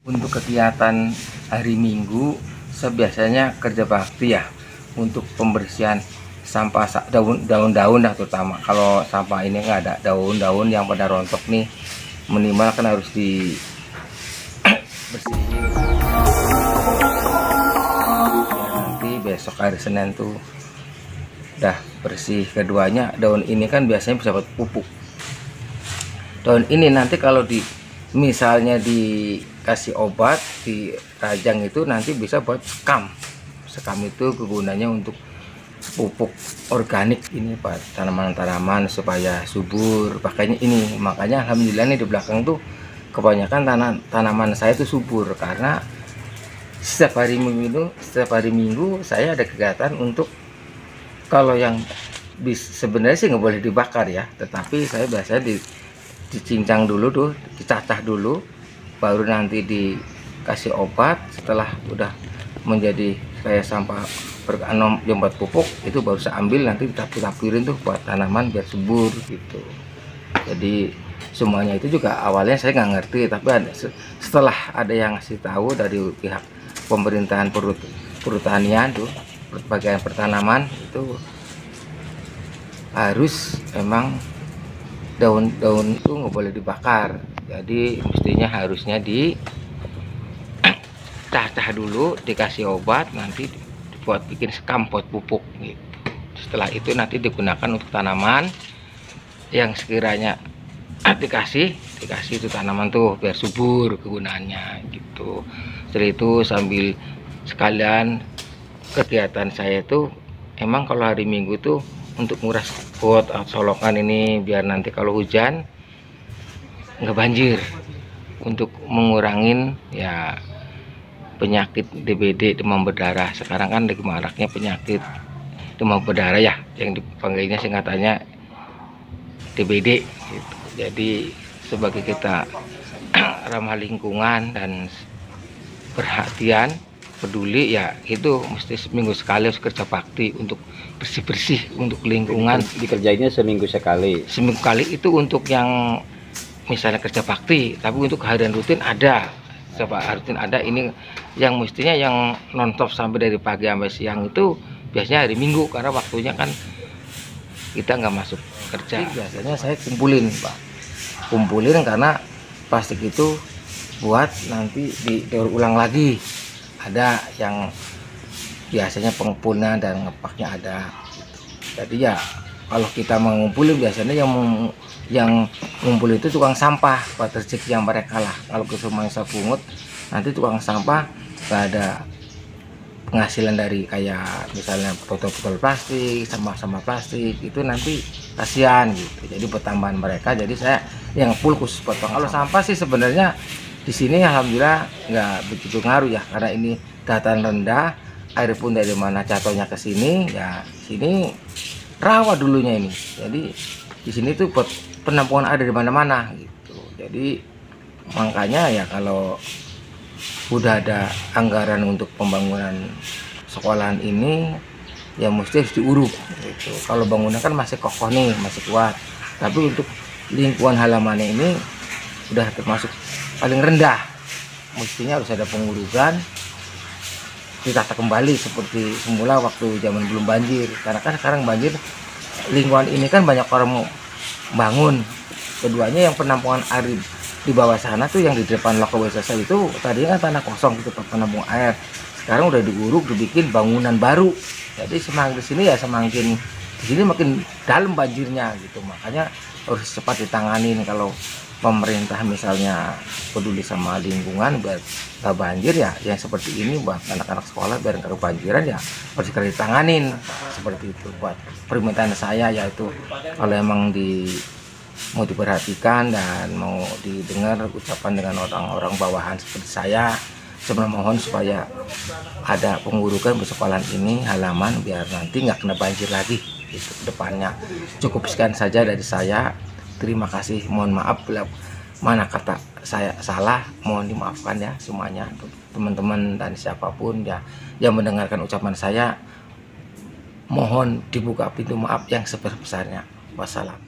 Untuk kegiatan hari Minggu, saya biasanya kerja bakti ya, untuk pembersihan sampah daun-daun lah terutama. Kalau sampah ini nggak ada daun-daun yang pada rontok nih, minimal kan harus dibersihin. Nanti besok hari Senin tuh udah bersih. Keduanya, daun ini kan biasanya bisa buat pupuk. Daun ini nanti kalau misalnya dikasih obat di rajang itu nanti bisa buat sekam. Sekam itu kegunaannya untuk pupuk organik ini Pak, tanaman-tanaman supaya subur. Pakainya ini, makanya alhamdulillah nih di belakang tuh kebanyakan tanaman saya itu subur karena setiap hari Minggu saya ada kegiatan untuk, kalau yang sebenarnya sih nggak boleh dibakar ya, tetapi saya biasanya dicincang dulu tuh, dicacah dulu, baru nanti dikasih obat. Setelah udah menjadi kayak sampah yang buat pupuk, itu baru saya ambil, nanti tapirin tuh buat tanaman biar subur gitu. Jadi semuanya itu juga awalnya saya nggak ngerti, tapi setelah ada yang ngasih tahu dari pihak pemerintahan pertanian tuh, bagian pertanaman itu harus emang daun-daun itu nggak boleh dibakar. Jadi mestinya harusnya dicacah dulu, dikasih obat, nanti buat bikin sekam buat pupuk gitu. Setelah itu nanti digunakan untuk tanaman yang sekiranya dikasih itu tanaman tuh biar subur kegunaannya gitu. Setelah itu sambil sekalian kegiatan saya itu emang kalau hari Minggu tuh untuk nguras got solokan ini biar nanti kalau hujan nggak banjir, untuk mengurangin ya penyakit DBD, demam berdarah. Sekarang kan lagi maraknya penyakit demam berdarah ya, yang dipanggilnya singkatannya DBD gitu. Jadi sebagai kita ramah lingkungan dan perhatian peduli ya, itu mesti seminggu sekali harus kerja bakti untuk bersih-bersih untuk lingkungan. Dikerjainnya seminggu sekali Itu untuk yang misalnya kerja bakti, tapi untuk harian rutin ada. Rutin ada, ini yang mestinya yang non-stop sampai dari pagi sampai siang itu biasanya hari Minggu, karena waktunya kan kita nggak masuk kerja. Jadi biasanya saya kumpulin karena plastik itu buat nanti didaur ulang lagi. Ada yang biasanya pengepulnya dan ngepaknya ada gitu. Jadi ya kalau kita mengumpulin, biasanya yang ngumpul itu tukang sampah, buat rezeki yang mereka lah. Kalau ke rumah saya pungut, nanti tukang sampah gak ada penghasilan dari kayak misalnya botol-botol plastik, sampah-sampah plastik itu nanti kasihan gitu. Jadi pertambahan mereka, jadi saya yang full khusus potong. Kalau sampah sih sebenarnya di sini alhamdulillah nggak begitu ngaruh ya, karena ini dataran rendah, air pun dari mana jatuhnya ke sini ya, sini rawa dulunya ini. Jadi di sini tuh buat penampungan air dari mana-mana gitu. Jadi makanya ya kalau udah ada anggaran untuk pembangunan sekolahan ini ya mesti harus diuruk gitu. Kalau bangunan kan masih kokoh nih, masih kuat, tapi untuk lingkungan halamannya ini udah termasuk paling rendah, mestinya harus ada pengurusan, ditata kembali seperti semula waktu zaman belum banjir. Karena kan sekarang banjir, lingkungan ini kan banyak orang bangun. Keduanya yang penampungan air di bawah sana tuh, yang di depan Loko Wisata itu tadinya kan tanah kosong gitu penampung air, sekarang udah diuruk, dibikin bangunan baru. Jadi semakin di sini ya semakin di sini makin dalam banjirnya gitu. Makanya harus cepat ditanganin. Kalau pemerintah misalnya peduli sama lingkungan biar gak banjir ya, yang seperti ini buat anak-anak sekolah biar gak kebanjiran ya harus segera ditanganin. Seperti itu buat permintaan saya, yaitu kalau emang mau diperhatikan dan mau didengar ucapan dengan orang-orang bawahan seperti saya mohon supaya ada pengurukan persekolahan ini halaman biar nanti nggak kena banjir lagi gitu depannya. Cukup sekian saja dari saya. Terima kasih, mohon maaf bila mana kata saya salah, mohon dimaafkan ya semuanya, teman-teman dan siapapun ya yang mendengarkan ucapan saya. Mohon dibuka pintu maaf yang sebesar-besarnya. Wassalam.